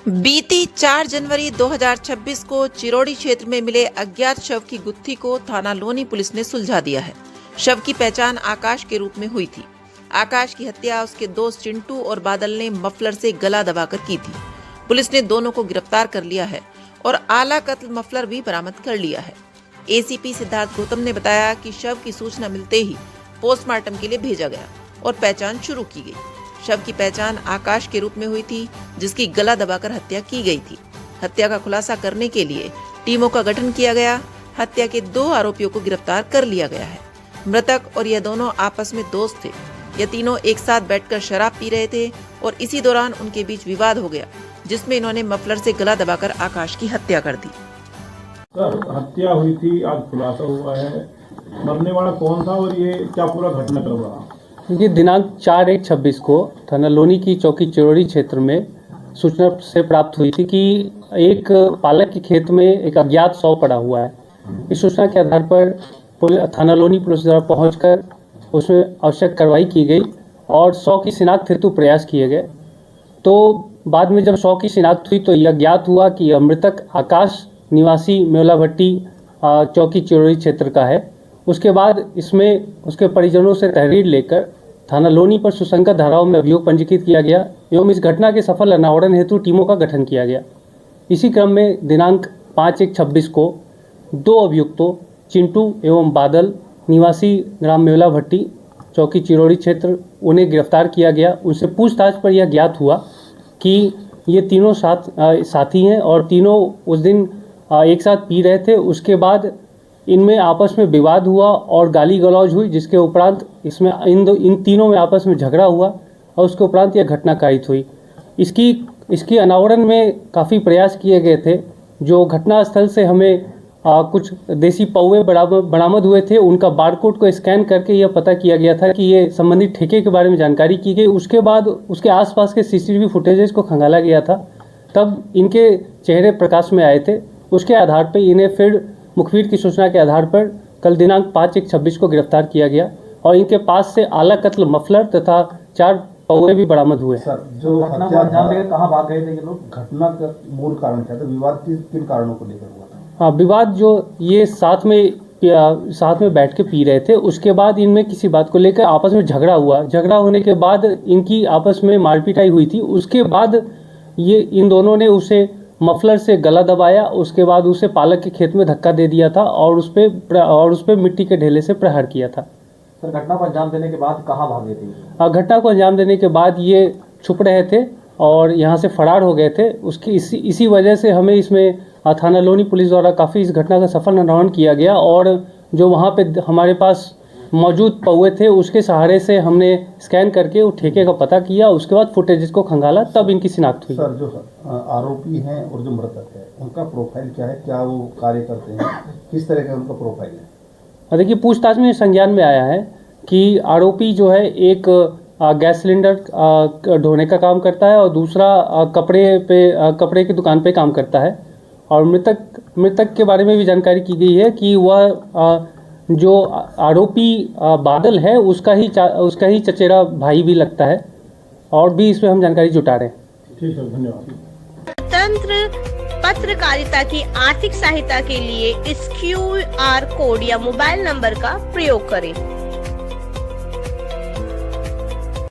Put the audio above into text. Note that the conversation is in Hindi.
बीती 4 जनवरी 2026 को चिरौड़ी क्षेत्र में मिले अज्ञात शव की गुत्थी को थाना लोनी पुलिस ने सुलझा दिया है। शव की पहचान आकाश के रूप में हुई थी। आकाश की हत्या उसके दोस्त चिंटू और बादल ने मफलर से गला दबाकर की थी। पुलिस ने दोनों को गिरफ्तार कर लिया है और आला कत्ल मफलर भी बरामद कर लिया है। एसीपी सिद्धार्थ गौतम ने बताया कि शव की सूचना मिलते ही पोस्टमार्टम के लिए भेजा गया और पहचान शुरू की गई। शव की पहचान आकाश के रूप में हुई थी, जिसकी गला दबाकर हत्या की गई थी। हत्या का खुलासा करने के लिए टीमों का गठन किया गया। हत्या के 2 आरोपियों को गिरफ्तार कर लिया गया है। मृतक और यह दोनों आपस में दोस्त थे। ये तीनों एक साथ बैठकर शराब पी रहे थे और इसी दौरान उनके बीच विवाद हो गया, जिसमें इन्होंने मफलर से गला दबाकर आकाश की हत्या कर दी। सर, हत्या हुई थी, आज खुलासा हुआ है। मरने वाला कौन था और ये क्या पूरा घटनाक्रम रहा? ये दिनांक 4/1/26 को थाना लोनी की चौकी चिरौड़ी क्षेत्र में सूचना से प्राप्त हुई थी कि एक पालक के खेत में एक अज्ञात शव पड़ा हुआ है। इस सूचना के आधार पर थाना लोनी पुलिस द्वारा पहुंचकर उसमें आवश्यक कार्रवाई की गई और शव की शिनाख्त हेतु प्रयास किए गए। तो बाद में जब शव की शिनाख्त हुई तो यह ज्ञात हुआ कि यह मृतक आकाश निवासी मेवला भट्टी चौकी चिरौड़ी क्षेत्र का है। उसके बाद इसमें उसके परिजनों से तहरीर लेकर थाना लोनी पर सुसंगत धाराओं में अभियोग पंजीकृत किया गया एवं इस घटना के सफल अनावरण हेतु टीमों का गठन किया गया। इसी क्रम में दिनांक 5/1/26 को 2 अभियुक्तों चिंटू एवं बादल निवासी ग्राम मेवला भट्टी चौकी चिरौड़ी क्षेत्र उन्हें गिरफ्तार किया गया। उनसे पूछताछ पर यह ज्ञात हुआ कि ये तीनों साथी हैं और तीनों उस दिन एक साथ पी रहे थे। उसके बाद इनमें आपस में विवाद हुआ और गाली गलौज हुई, जिसके उपरांत इसमें इन तीनों में आपस में झगड़ा हुआ और उसके उपरांत यह घटना कारित हुई। इसकी अनावरण में काफ़ी प्रयास किए गए थे। जो घटनास्थल से हमें कुछ देसी पौवे बरामद हुए थे, उनका बारकोड को स्कैन करके यह पता किया गया था कि ये संबंधित ठेके के बारे में जानकारी की गई। उसके बाद उसके आसपास के सीसीटीवी फुटेजेस को खंगाला गया था, तब इनके चेहरे प्रकाश में आए थे। उसके आधार पर इन्हें फिर मुखबिर की सूचना के आधार पर कल दिनांक 5/1/26 को गिरफ्तार किया गया और इनके पास से आला कत्ल मफलर तथा 4 पौवे भी बरामद हुए। सर, जो घटना को अंजाम देकर कहाँ भाग गए थे ये लोग? घटना का मूल कारण क्या था? विवाद किन कारणों को लेकर हुआ था? हाँ, विवाद जो ये साथ में बैठ के पी रहे थे, उसके बाद इनमें किसी बात को लेकर आपस में झगड़ा हुआ। झगड़ा होने के बाद इनकी आपस में मारपीटाई हुई थी। उसके बाद ये इन दोनों ने उसे मफलर से गला दबाया। उसके बाद उसे पालक के खेत में धक्का दे दिया था और उस पे मिट्टी के ढेले से प्रहार किया था। सर, घटना को अंजाम देने के बाद कहाँ भागे थे? घटना को अंजाम देने के बाद ये छुप रहे थे और यहाँ से फरार हो गए थे। इसी वजह से हमें इसमें थाना लोनी पुलिस द्वारा काफ़ी इस घटना का सफल अनावरण किया गया और जो वहाँ पे हमारे पास मौजूद पौवे थे, उसके सहारे से हमने स्कैन करके वो ठेके का पता किया। उसके बाद फुटेजेस को खंगाला, तब इनकी शिनाख्त हुई। सर, जो आरोपी हैं और जो मृतक है, उनका प्रोफाइल क्या है? क्या वो कार्य करते हैं? किस तरह का उनका प्रोफाइल है? देखिए, पूछताछ में संज्ञान में आया है कि आरोपी जो है एक गैस सिलेंडर ढोने का काम करता है और दूसरा कपड़े की दुकान पे काम करता है। और मृतक के बारे में भी जानकारी की गई है कि वह जो आरोपी बादल है उसका ही चचेरा भाई भी लगता है और भी इसमें हम जानकारी जुटा रहे हैं। ठीक है, धन्यवाद। स्वतंत्र पत्रकारिता की आर्थिक सहायता के लिए इस QR कोड या मोबाइल नंबर का प्रयोग करें।